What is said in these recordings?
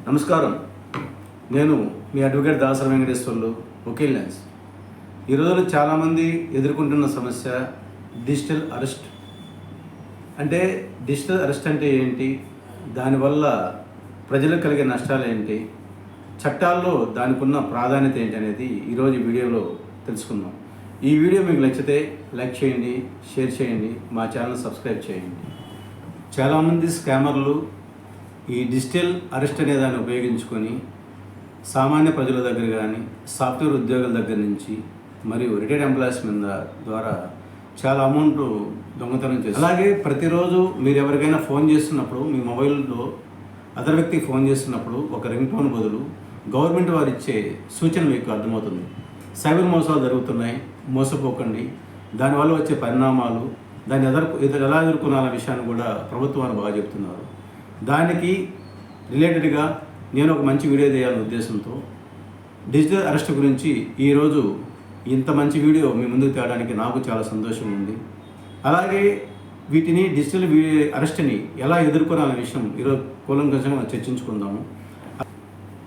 నమస్కారం. నేను మీ advocate Dasari Venkateswarlu, Vakeel lens. ఈ రోజుల్లో చాలామంది ఎదుర్కొంటున్న సమస్య డిజిటల్ అరెస్ట్. అంటే డిజిటల్ అరెస్ట్ అంటే ఏంటి, దానివల్ల ప్రజలకు కలిగే నష్టాలు ఏంటి, చట్టాల్లో దానికి ఉన్న ప్రాధాన్యత ఏంటి అనేది ఈరోజు వీడియోలో తెలుసుకుందాం. ఈ వీడియో మీకు నచ్చితే లైక్ చేయండి, షేర్ చేయండి, మా ఛానల్ సబ్స్క్రైబ్ చేయండి. చాలామంది స్కామర్లు ఈ డిజిటల్ అరెస్ట్ అనే దాన్ని ఉపయోగించుకొని సామాన్య ప్రజల దగ్గర కానీ, సాఫ్ట్వేర్ ఉద్యోగుల దగ్గర నుంచి మరియు రిటైర్డ్ ఎంప్లాయీస్ మీద ద్వారా చాలా అమౌంట్ దొంగతనం చేస్తారు. అలాగే ప్రతిరోజు మీరు ఎవరికైనా ఫోన్ చేస్తున్నప్పుడు మీ మొబైల్లో అదర్ వ్యక్తికి ఫోన్ చేస్తున్నప్పుడు ఒక రింగ్ టోన్ బదులు గవర్నమెంట్ వారు ఇచ్చే సూచన మీకు అర్థమవుతుంది. సైబర్ మోసాలు జరుగుతున్నాయి, మోసపోకండి, దానివల్ల వచ్చే పరిణామాలు, దాన్ని ఎలా ఎదుర్కొనాలనే విషయాన్ని కూడా ప్రభుత్వాలు బాగా చెప్తున్నారు. దానికి రిలేటెడ్గా నేను ఒక మంచి వీడియో చేయాలనే ఉద్దేశంతో డిజిటల్ అరెస్ట్ గురించి ఈరోజు ఇంత మంచి వీడియో మీ ముందుకు తేవడానికి నాకు చాలా సంతోషం ఉంది. అలాగే వీటిని డిజిటల్ అరెస్ట్ని ఎలా ఎదుర్కొనాలనే విషయం ఈరోజు కూలంకషంగా చర్చించుకుందాము.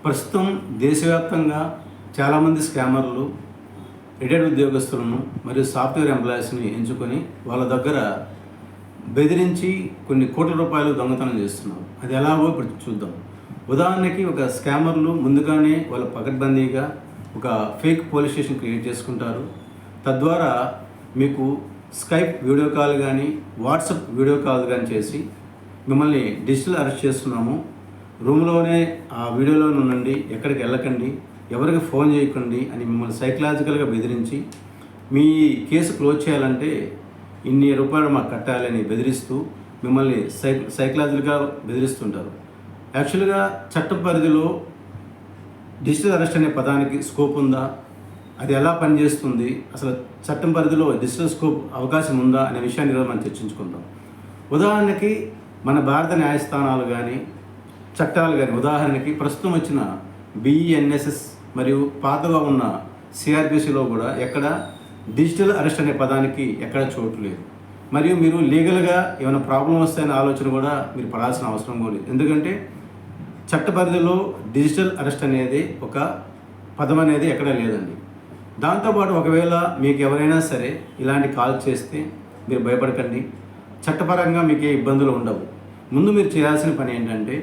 ప్రస్తుతం దేశవ్యాప్తంగా చాలామంది స్కామర్లు రిటైర్డ్ ఉద్యోగస్తులను మరియు సాఫ్ట్వేర్ ఎంప్లాయీస్ని ఎంచుకొని వాళ్ళ దగ్గర బెదిరించి కొన్ని కోట్ల రూపాయలు దొంగతనం చేస్తున్నారు. అది ఎలాగో ఇప్పుడు చూద్దాం. ఉదాహరణకి ఒక స్కామర్లు ముందుగానే వాళ్ళ పకడ్బందీగా ఒక ఫేక్ పోలీస్ స్టేషన్ క్రియేట్ చేసుకుంటారు. తద్వారా మీకు స్కైప్ వీడియో కాల్ కానీ, వాట్సాప్ వీడియో కాల్ కానీ చేసి మిమ్మల్ని డిజిటల్ అరెస్ట్ చేస్తున్నాము, రూమ్లోనే ఆ వీడియోలో ఉండండి, ఎక్కడికి వెళ్ళకండి, ఎవరికి ఫోన్ చేయకండి అని మిమ్మల్ని సైకలాజికల్గా బెదిరించి మీ కేసు క్లోజ్ చేయాలంటే ఇన్ని రూపాయలు మాకు కట్టాలని బెదిరిస్తూ మిమ్మల్ని సైకలాజికల్గా బెదిరిస్తుంటారు. యాక్చువల్గా చట్ట పరిధిలో డిజిటల్ అరెస్ట్ అనే పదానికి స్కోప్ ఉందా, అది ఎలా పనిచేస్తుంది, అసలు చట్టం పరిధిలో డిజిటల్ స్కోప్ అవకాశం ఉందా అనే విషయాన్ని ఈరోజు మనం చర్చించుకుందాం. ఉదాహరణకి మన భారత న్యాయస్థానాలు కానీ, చట్టాలు కానీ, ఉదాహరణకి ప్రస్తుతం వచ్చిన బిఈఎన్ఎస్ఎస్ మరియు పాతగా ఉన్న సిఆర్పిసిలో కూడా ఎక్కడ డిజిటల్ అరెస్ట్ అనే పదానికి ఎక్కడ చోటు లేదు. మరియు మీరు లీగల్గా ఏమైనా ప్రాబ్లం వస్తాయనే ఆలోచన కూడా మీరు పడాల్సిన అవసరం కూడా లేదు. ఎందుకంటే చట్ట పరిధిలో డిజిటల్ అరెస్ట్ అనేది ఒక పదం అనేది ఎక్కడ లేదండి. దాంతోపాటు ఒకవేళ మీకు ఎవరైనా సరే ఇలాంటి కాల్ చేస్తే మీరు భయపడకండి, చట్టపరంగా మీకు ఏ ఇబ్బందులు ఉండవు. ముందు మీరు చేయాల్సిన పని ఏంటంటే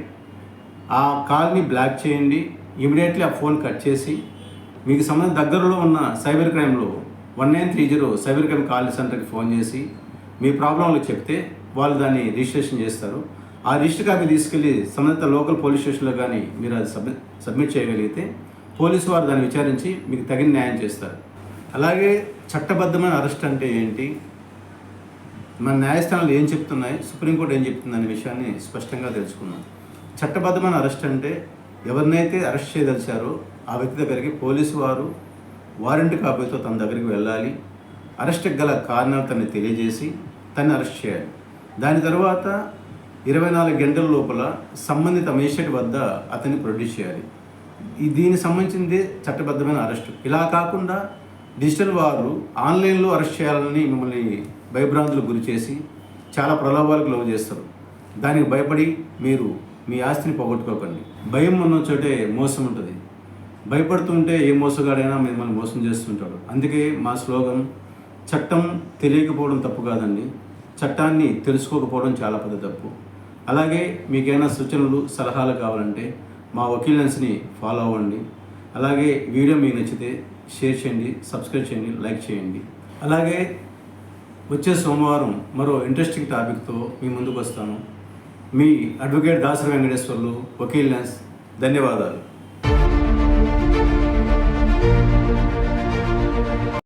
ఆ కాల్ని బ్లాక్ చేయండి, ఇమీడియట్లీ ఆ ఫోన్ కట్ చేసి మీకు సంబంధించిన దగ్గరలో ఉన్న సైబర్ క్రైమ్లో 1930 సైబర్ క్రైమ్ కాల్ సెంటర్కి ఫోన్ చేసి మీ ప్రాబ్లంలు చెప్తే వాళ్ళు దాన్ని రిజిస్ట్రేషన్ చేస్తారు. ఆ రిజిస్టర్ కాపీ తీసుకెళ్ళి సంబంధిత లోకల్ పోలీస్ స్టేషన్లో కానీ మీరు అది సబ్మిట్ చేయగలిగితే పోలీసు వారు దాన్ని విచారించి మీకు తగిన న్యాయం చేస్తారు. అలాగే చట్టబద్ధమైన అరెస్ట్ అంటే ఏంటి, మన న్యాయస్థానాలు ఏం చెప్తున్నాయి, సుప్రీంకోర్టు ఏం చెప్తుంది అనే విషయాన్ని స్పష్టంగా తెలుసుకున్నాం. చట్టబద్ధమైన అరెస్ట్ అంటే ఎవరినైతే అరెస్ట్ చేయదలిచారో ఆ వ్యక్తి దగ్గరికి పోలీసు వారు వారెంట్ కాపీతో తన దగ్గరికి వెళ్ళాలి, అరెస్ట్కి గల కారణాలు తనని తెలియజేసి తనని అరెస్ట్ చేయాలి. దాని తర్వాత 24 గంటల లోపల సంబంధిత మేజిస్ట్రేట్ వద్ద అతన్ని ప్రొడ్యూస్ చేయాలి. దీనికి సంబంధించింది చట్టబద్ధమైన అరెస్ట్. ఇలా కాకుండా డిజిటల్ వారు ఆన్లైన్లో అరెస్ట్ చేయాలని మిమ్మల్ని భయభ్రాంతులకు గురి చేసి చాలా ప్రలోభాలకు లోను చేస్తారు. దానికి భయపడి మీరు మీ ఆస్తిని పోగొట్టుకోకండి. భయం ఉన్న చోటే మోసం ఉంటుంది. భయపడుతుంటే ఏ మోసగాడైనా మిమ్మల్ని మోసం చేస్తుంటాడు. అందుకే మా స్లోగన్ చట్టం తెలియకపోవడం తప్పు కాదండి, చట్టాన్ని తెలుసుకోకపోవడం చాలా పెద్ద తప్పు. అలాగే మీకైనా సూచనలు, సలహాలు కావాలంటే మా వకీల్ లెన్స్ని ఫాలో అవ్వండి. అలాగే వీడియో మీకు నచ్చితే షేర్ చేయండి, సబ్స్క్రైబ్ చేయండి, లైక్ చేయండి. అలాగే వచ్చే సోమవారం మరో ఇంట్రెస్టింగ్ టాపిక్తో మీ ముందుకు వస్తాను. మీ అడ్వకేట్ దాసరి వెంకటేశ్వర్లు, వకీల్ లెన్స్. ధన్యవాదాలు.